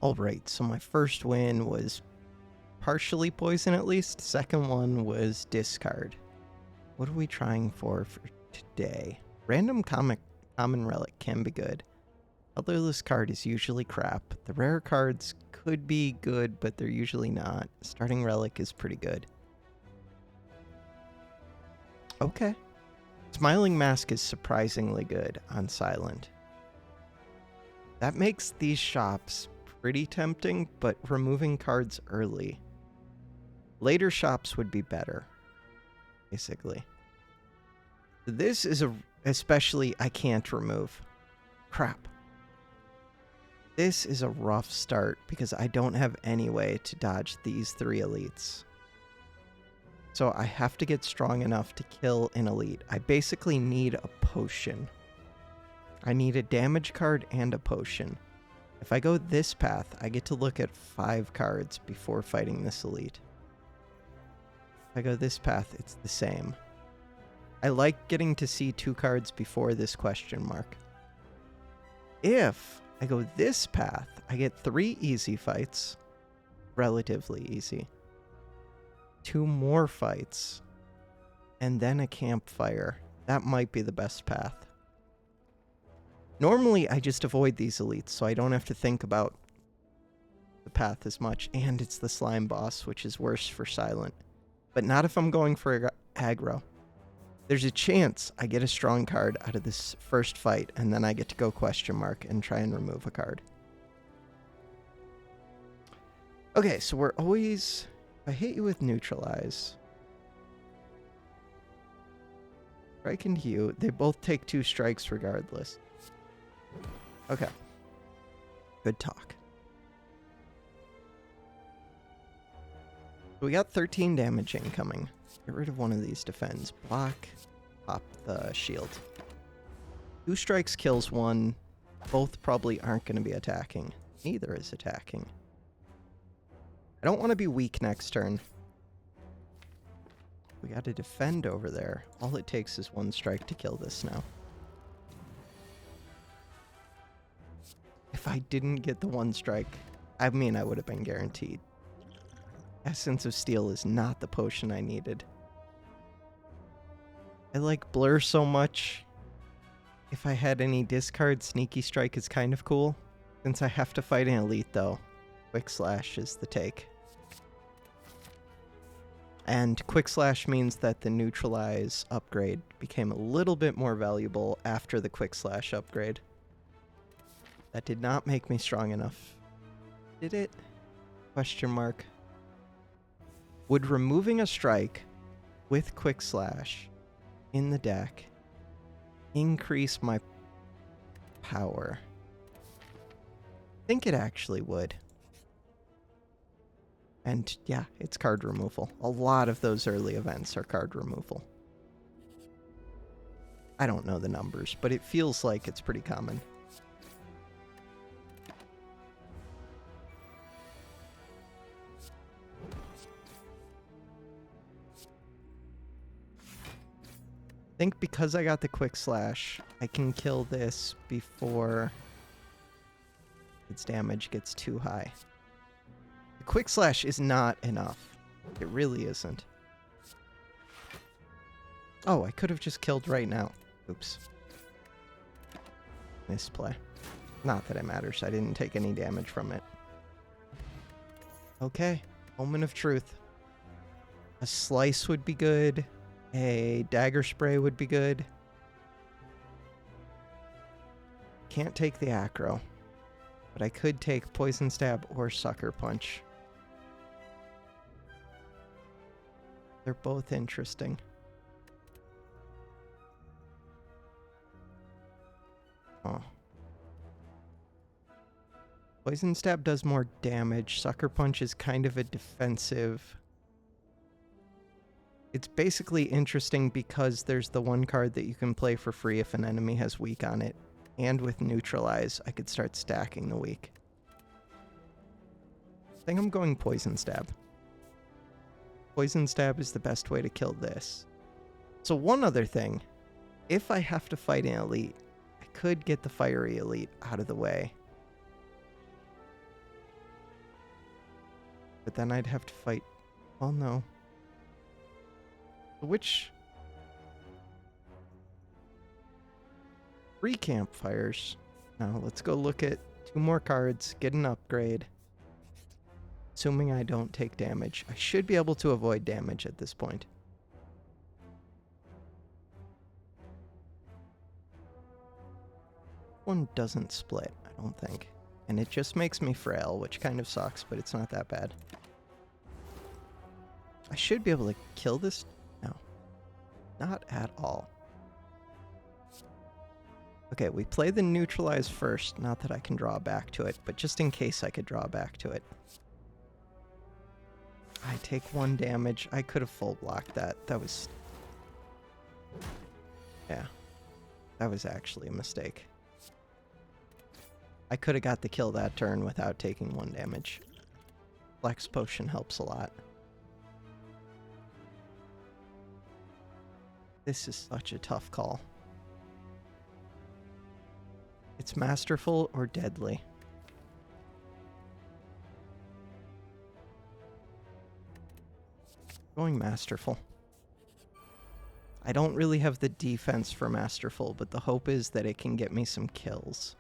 Alright, so my first win was partially poison at least. Second one was discard. What are we trying for today? Random common relic can be good. Colorless card is usually crap. The rare cards could be good, but they're usually not. Starting relic is pretty good. Okay. Smiling Mask is surprisingly good on Silent. That makes these shops pretty tempting, but removing cards early. Later shops would be better, basically. This is especially I can't remove. Crap. This is a rough start because I don't have any way to dodge these 3 elites. So I have to get strong enough to kill an elite. I basically need a potion. I need a damage card and a potion. If I go this path, I get to look at 5 cards before fighting this elite. If I go this path, it's the same. I like getting to see 2 cards before this question mark. If I go this path, I get 3 easy fights. Relatively easy. 2 more fights. And then a campfire. That might be the best path. Normally, I just avoid these elites, so I don't have to think about the path as much. And it's the slime boss, which is worse for Silent. But not if I'm going for aggro. There's a chance I get a strong card out of this first fight, and then I get to go question mark and try and remove a card. Okay, so we're always... If I hit you with neutralize... Strike into you. They both take 2 strikes regardless. Okay. Good talk. We got 13 damage incoming. Get rid of one of these defends. Block. Pop the shield. 2 strikes kills 1. Both probably aren't going to be attacking. Neither is attacking. I don't want to be weak next turn. We got to defend over there. All it takes is 1 strike to kill this now. If I didn't get the 1 strike, I mean, I would have been guaranteed. Essence of Steel is not the potion I needed. I like Blur so much. If I had any discard, Sneaky Strike is kind of cool. Since I have to fight an elite, though, Quick Slash is the take. And Quick Slash means that the Neutralize upgrade became a little bit more valuable after the Quick Slash upgrade. That did not make me strong enough. Did it? Question mark. Would removing a strike with Quick Slash in the deck increase my power? I think it actually would. And yeah, it's card removal. A lot of those early events are card removal. I don't know the numbers, but it feels like it's pretty common. I think because I got the Quick Slash, I can kill this before its damage gets too high. The Quick Slash is not enough. It really isn't. Oh, I could have just killed right now. Oops. Misplay. Not that it matters. I didn't take any damage from it. Okay. Moment of truth. A slice would be good. A dagger spray would be good. Can't take the acro, but I could take poison stab or sucker punch. They're both interesting. Oh. Poison stab does more damage. Sucker punch is kind of a defensive. It's basically interesting because there's the 1 card that you can play for free if an enemy has weak on it. And with neutralize, I could start stacking the weak. I think I'm going poison stab. Poison stab is the best way to kill this. So one other thing. If I have to fight an elite, I could get the fiery elite out of the way. But then I'd have to fight... Oh, no. Which... 3 campfires. Now, let's go look at 2 more cards, get an upgrade. Assuming I don't take damage. I should be able to avoid damage at this point. One doesn't split, I don't think. And it just makes me frail, which kind of sucks, but it's not that bad. I should be able to kill this. No. Not at all. Okay, we play the neutralize first. Not that I can draw back to it, but just in case I could draw back to it. I take 1 damage. I could have full blocked that. That was... Yeah. That was actually a mistake. I could have got the kill that turn without taking 1 damage. Flex Potion helps a lot. This is such a tough call. It's masterful or deadly. Going masterful. I don't really have the defense for masterful, but the hope is that it can get me some kills.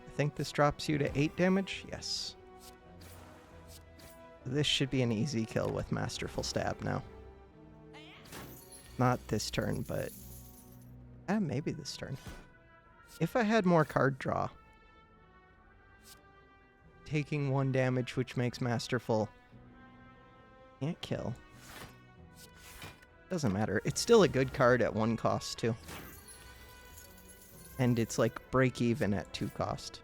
I think this drops you to 8 damage? Yes. This should be an easy kill with masterful stab now. Not this turn, but... maybe this turn. If I had more card draw... Taking 1 damage, which makes masterful... Can't kill. Doesn't matter. It's still a good card at 1 cost, too. And it's like break even at 2 cost.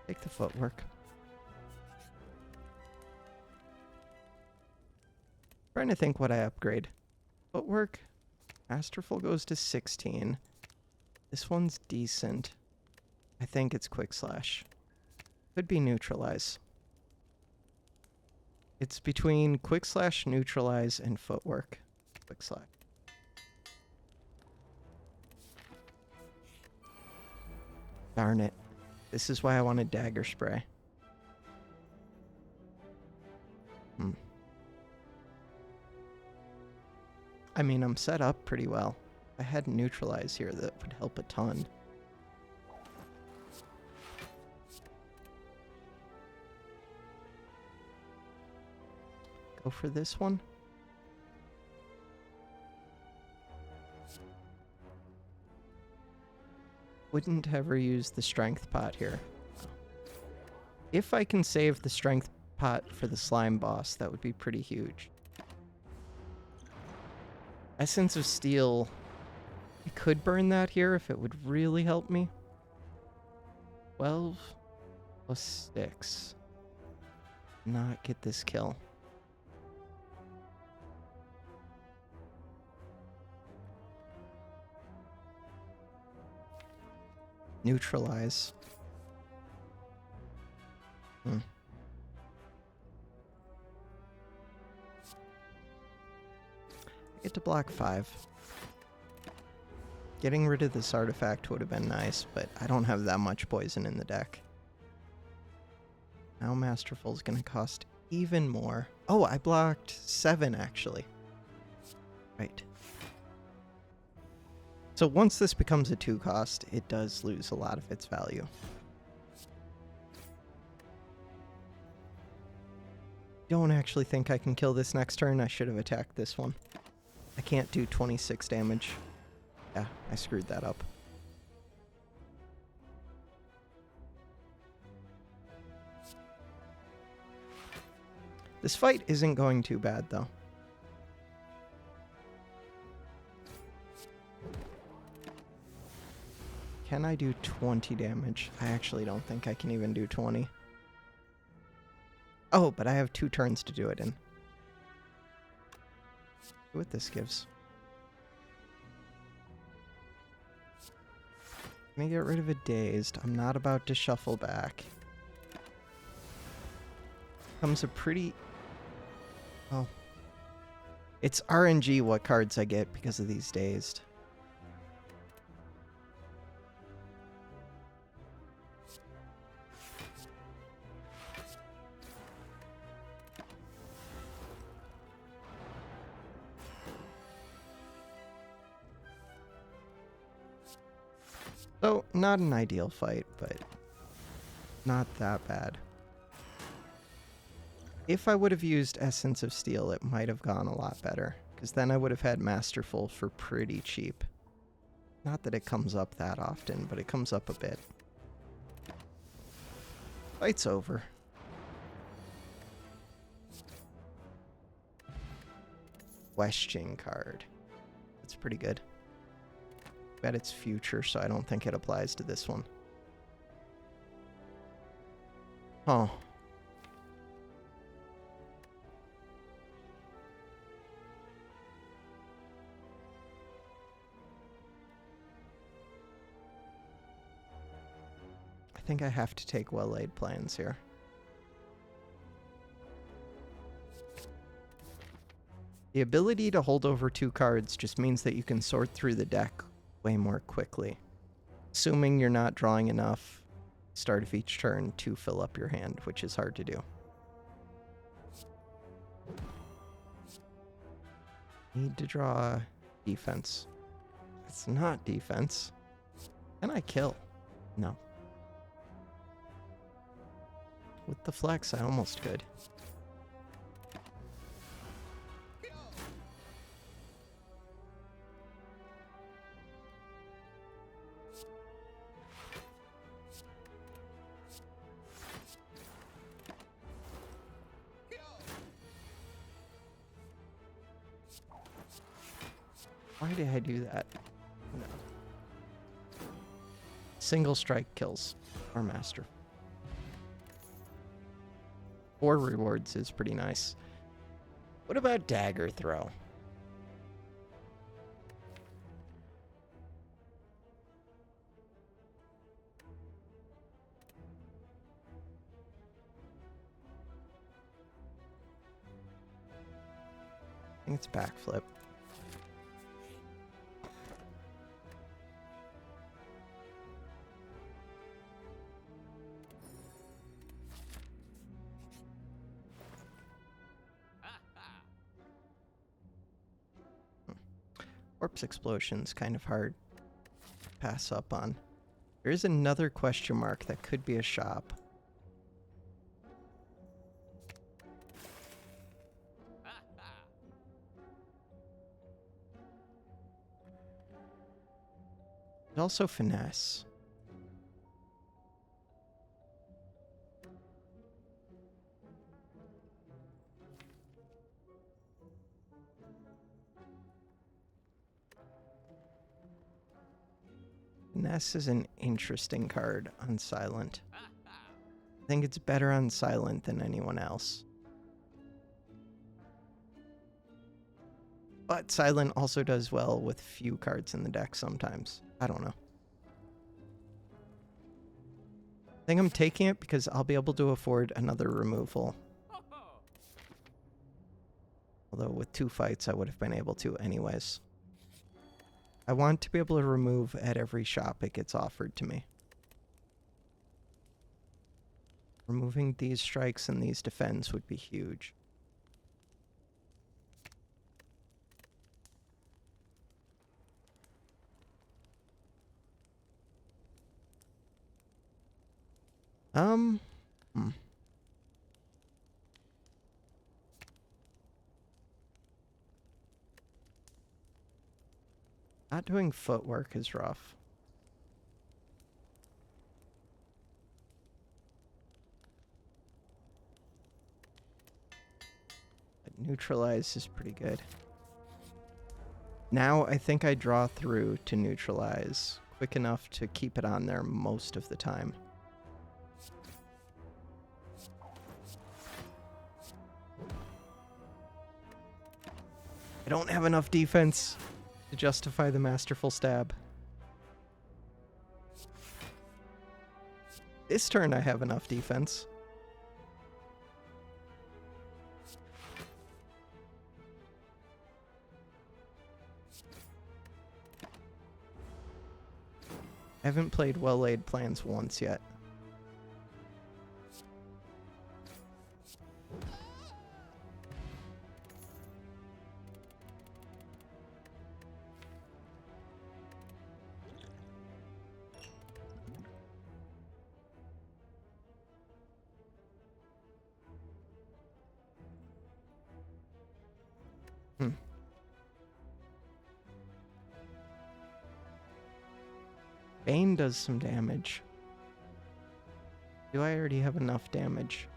Take the footwork. Trying to think what I upgrade. Footwork. Masterful goes to 16. This one's decent. I think it's Quick Slash. Could be Neutralize. It's between Quick Slash, Neutralize, and Footwork. Quick Slash. Darn it. This is why I wanted Dagger Spray. I mean, I'm set up pretty well. If I had Neutralize here, that would help a ton. Go for this one. Wouldn't ever use the Strength Pot here. If I can save the Strength Pot for the Slime Boss, that would be pretty huge. Essence of Steel, I could burn that here if it would really help me. 12 plus 6. Not get this kill. Neutralize. I get to block 5. Getting rid of this artifact would have been nice, but I don't have that much poison in the deck. Now Masterful is going to cost even more. Oh, I blocked 7 actually. Right. So once this becomes a 2 cost, it does lose a lot of its value. Don't actually think I can kill this next turn. I should have attacked this one. I can't do 26 damage. Yeah, I screwed that up. This fight isn't going too bad, though. Can I do 20 damage? I actually don't think I can even do 20. Oh, but I have 2 turns to do it in. See what this gives. Let me get rid of a dazed. I'm not about to shuffle back. Comes a pretty... Well, it's RNG what cards I get because of these dazed. So, not an ideal fight, but not that bad. If I would have used Essence of Steel, it might have gone a lot better, because then I would have had Masterful for pretty cheap. Not that it comes up that often, but it comes up a bit. Fight's over. Question card. That's pretty good. Bet it's future, so I don't think it applies to this one. Oh. I think I have to take well-laid plans here. The ability to hold over 2 cards just means that you can sort through the deck way more quickly. Assuming you're not drawing enough start of each turn to fill up your hand, which is hard to do. Need to draw defense. It's not defense. Can I kill? No. With the flex, I almost could. Why did I do that? No. Single strike kills our master. 4 rewards is pretty nice. What about dagger throw? I think it's backflip. Corpse Explosion's kind of hard to pass up on. There is another question mark that could be a shop. There's also Finesse. Finesse is an interesting card on Silent. I think it's better on Silent than anyone else. But Silent also does well with few cards in the deck sometimes. I don't know. I think I'm taking it because I'll be able to afford another removal. Although with 2 fights I would have been able to anyways. I want to be able to remove at every shop it gets offered to me. Removing these strikes and these defends would be huge. Not doing footwork is rough. But neutralize is pretty good. Now I think I draw through to neutralize quick enough to keep it on there most of the time. I don't have enough defense to justify the masterful stab. This turn I have enough defense. I haven't played Well-Laid Plans once yet. Bane does some damage. Do I already have enough damage?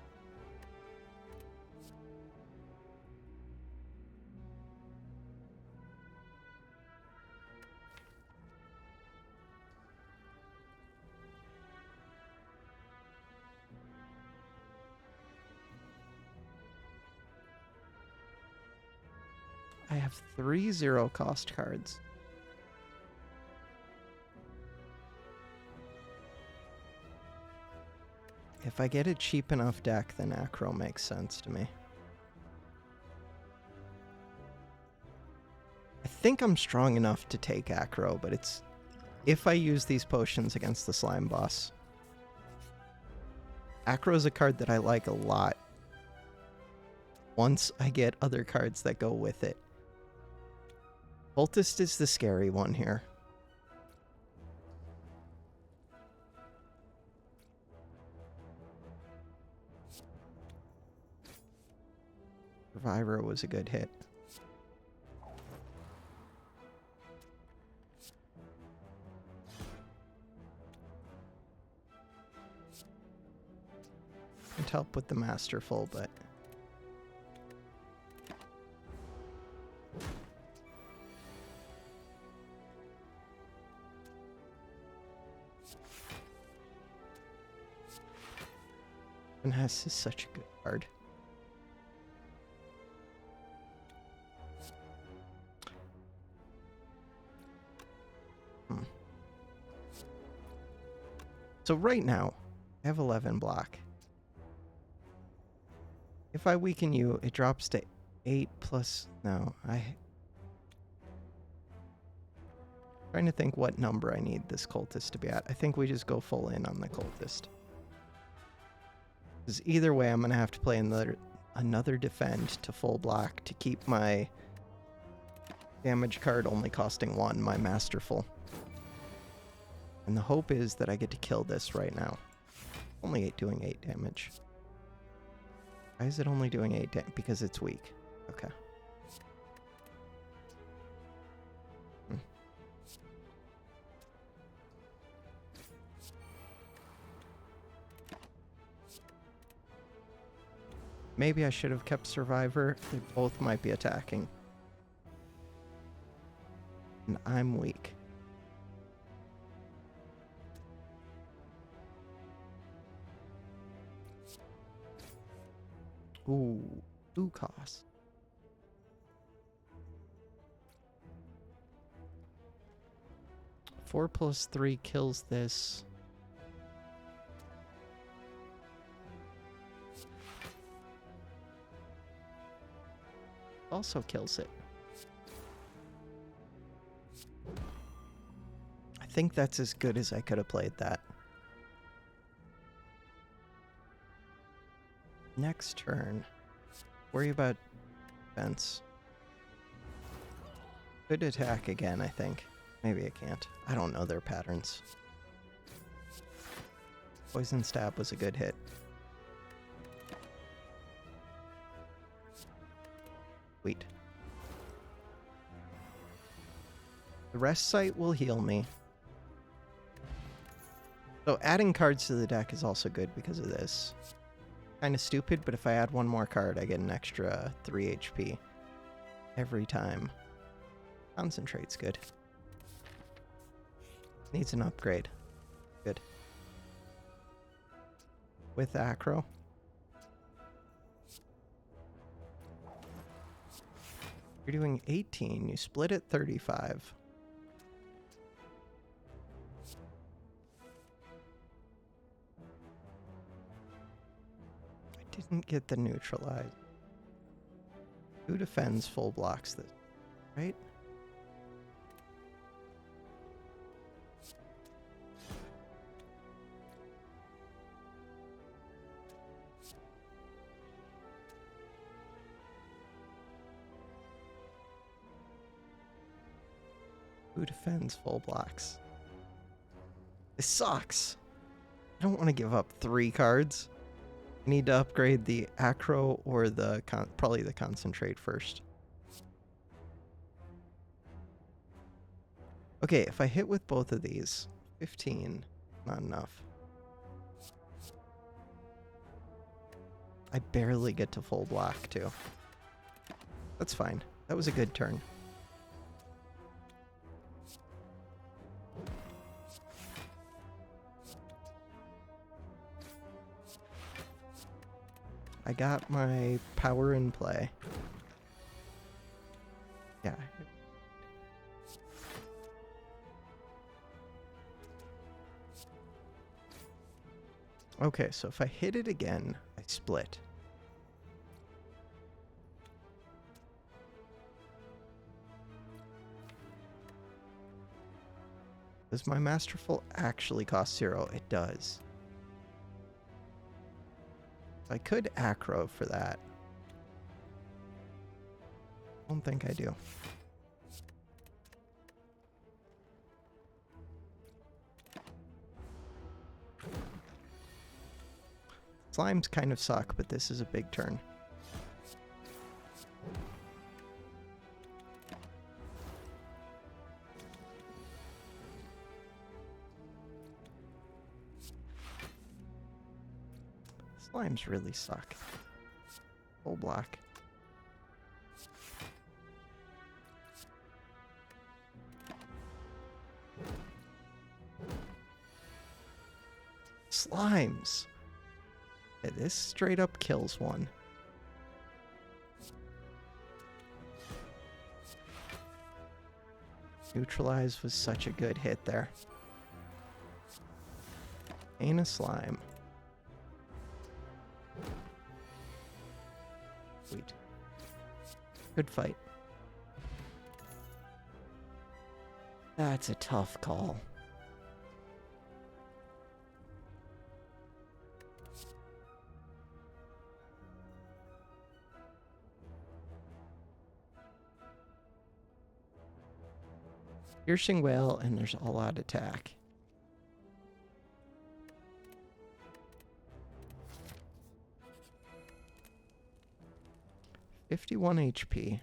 I have 3 zero-cost cards. If I get a cheap enough deck, then Acro makes sense to me. I think I'm strong enough to take Acro, but it's if I use these potions against the slime boss. Acro is a card that I like a lot once I get other cards that go with it. Cultist is the scary one here. Survivor was a good hit. Can't help with the Masterful, but... Finesse is such a good card. So right now, I have 11 block. If I weaken you, it drops to 8 plus... No, trying to think what number I need this cultist to be at. I think we just go full in on the cultist. Because either way, I'm going to have to play another defend to full block to keep my damage card only costing 1, my Masterful. And the hope is that I get to kill this right now. Only doing 8 damage. Why is it only doing 8 damage? Because it's weak. Okay. Maybe I should have kept Survivor. They both might be attacking. And I'm weak. Ooh, 2 costs. Four plus 3 kills this. Also kills it. I think that's as good as I could have played that. Next turn. Worry about defense. Could attack again, I think. Maybe I can't. I don't know their patterns. Poison Stab was a good hit. Sweet. The rest site will heal me. So adding cards to the deck is also good because of this. Kind of stupid, but if I add one more card, I get an extra 3 HP every time. Concentrate's good. Needs an upgrade. Good. With Acro. You're doing 18. You split at 35. didn't get the neutralize. Who defends full blocks this, right? Who defends full blocks? This sucks. I don't want to give up 3 cards. I need to upgrade the acro or the probably the concentrate first. Okay, if I hit with both of these, 15, not enough. I barely get to full block too. That's fine. That was a good turn. I got my power in play. Yeah. Okay, so if I hit it again, I split. Does my Masterful actually cost 0? It does. I could acro for that. I don't think I do. Slimes kind of suck, but this is a big turn. Slimes really suck. Full block. Slimes. Yeah, this straight up kills one. Neutralize was such a good hit there. Ain't a slime. Sweet. Good fight. That's a tough call. Piercing Whale, and there's all out attack. $51 HP.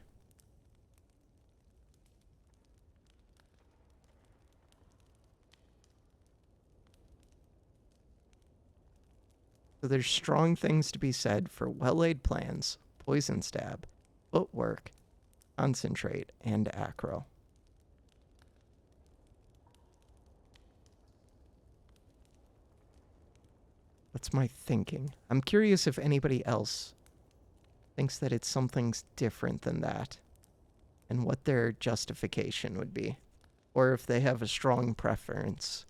So there's strong things to be said for well-laid plans, poison stab, footwork, concentrate, and acro. That's my thinking. I'm curious if anybody else thinks that it's something different than that, and what their justification would be, or if they have a strong preference.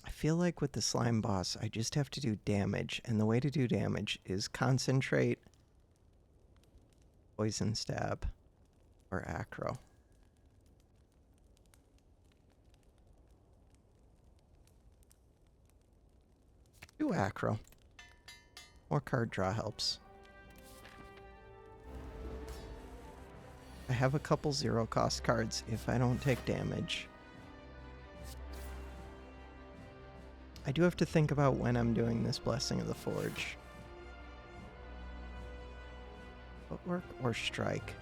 I feel like with the slime boss, I just have to do damage, and the way to do damage is concentrate, poison stab, or acro. Do acro. More card draw helps. I have a couple 0-cost cards if I don't take damage. I do have to think about when I'm doing this Blessing of the Forge. Footwork or strike?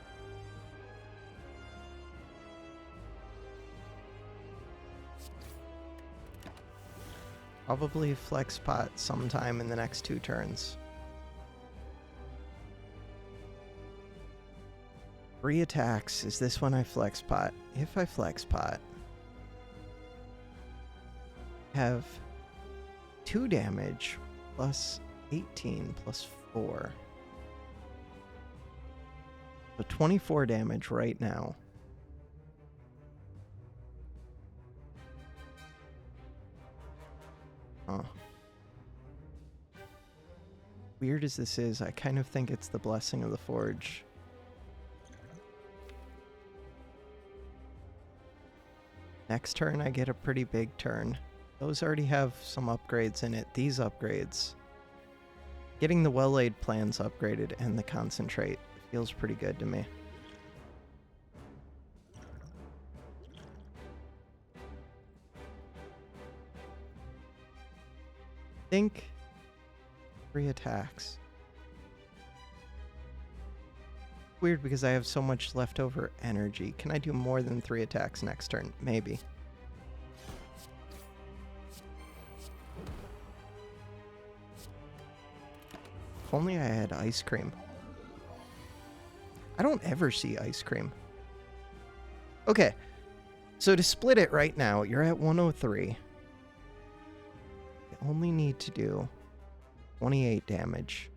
Probably flex pot sometime in the next 2 turns. 3 attacks. Is this when I flex pot? If I flex pot, have 2 damage plus 18 plus 4. So 24 damage right now. Huh. Weird as this is, I kind of think it's the blessing of the forge. Next turn, I get a pretty big turn. Those already have some upgrades in it. These upgrades. Getting the well-laid plans upgraded and the concentrate feels pretty good to me. Think 3 attacks. Weird because I have so much leftover energy. Can I do more than 3 attacks next turn? Maybe. If only I had ice cream. I don't ever see ice cream. Okay. So to split it right now, you're at 103. You only need to do 28 damage.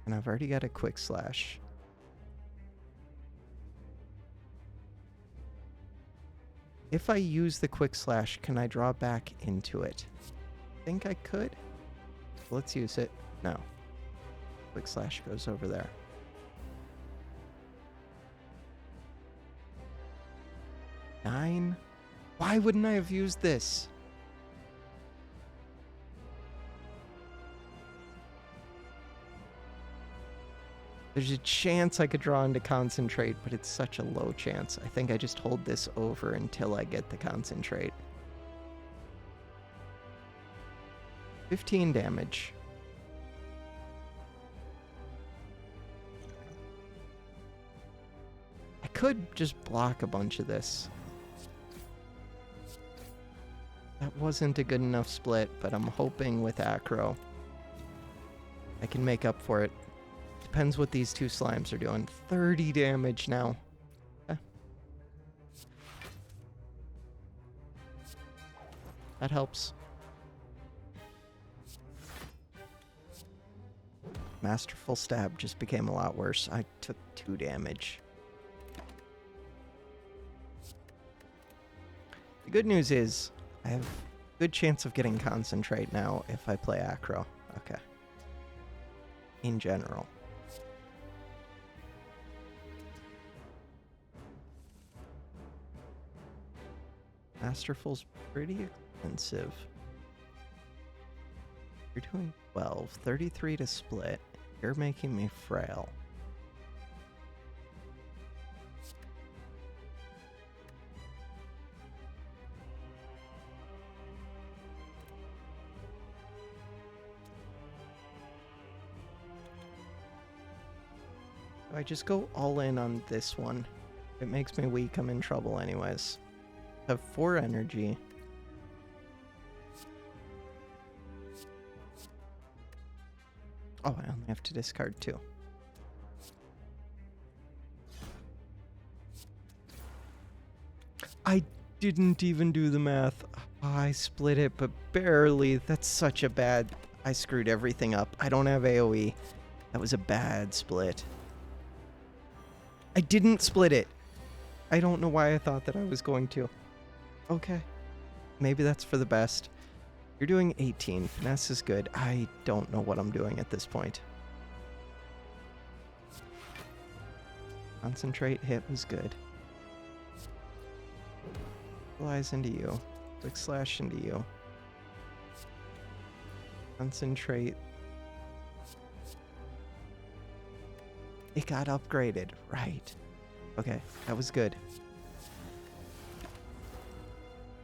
And I've already got a quick slash. If I use the quick slash, can I draw back into it? I think I could. Let's use it. No. Quick slash goes over there. 9? Why wouldn't I have used this? There's a chance I could draw into concentrate, but it's such a low chance. I think I just hold this over until I get the concentrate. 15 damage. I could just block a bunch of this. That wasn't a good enough split, but I'm hoping with Acro I can make up for it. Depends what these 2 slimes are doing. 30 damage now. Okay. That helps. Masterful Stab just became a lot worse. I took 2 damage. The good news is I have a good chance of getting Concentrate now if I play Acro. Okay. In general. Masterful's pretty expensive. You're doing 12. 33 to split. You're making me frail. If I just go all in on this one, if it makes me weak, I'm in trouble anyways. I have 4 energy. Oh, I only have to discard 2. I didn't even do the math. I split it, but barely. That's such a bad... I screwed everything up. I don't have AoE. That was a bad split. I didn't split it. I don't know why I thought that I was going to. Okay. Maybe that's for the best. You're doing 18. Finesse is good. I don't know what I'm doing at this point. Concentrate hit was good. Flies into you. Quick slash into you. Concentrate. It got upgraded. Right. Okay, that was good.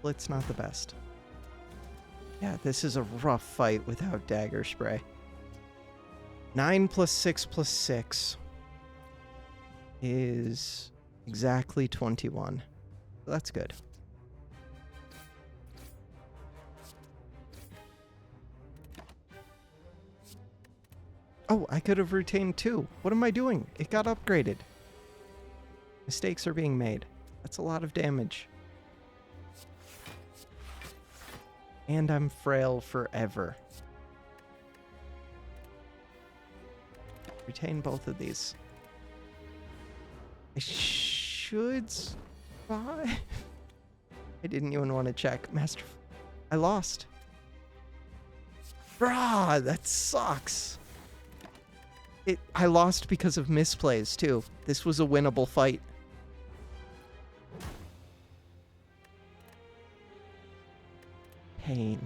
It's not the best. Yeah, this is a rough fight without dagger spray. 9 plus 6 plus 6 is exactly 21. So that's good. Oh, I could have retained 2. What am I doing? It got upgraded. Mistakes are being made. That's a lot of damage. And I'm frail forever. Retain both of these. I should survive. I didn't even want to check. I lost. Bruh, that sucks. I lost because of misplays, too. This was a winnable fight. Pain.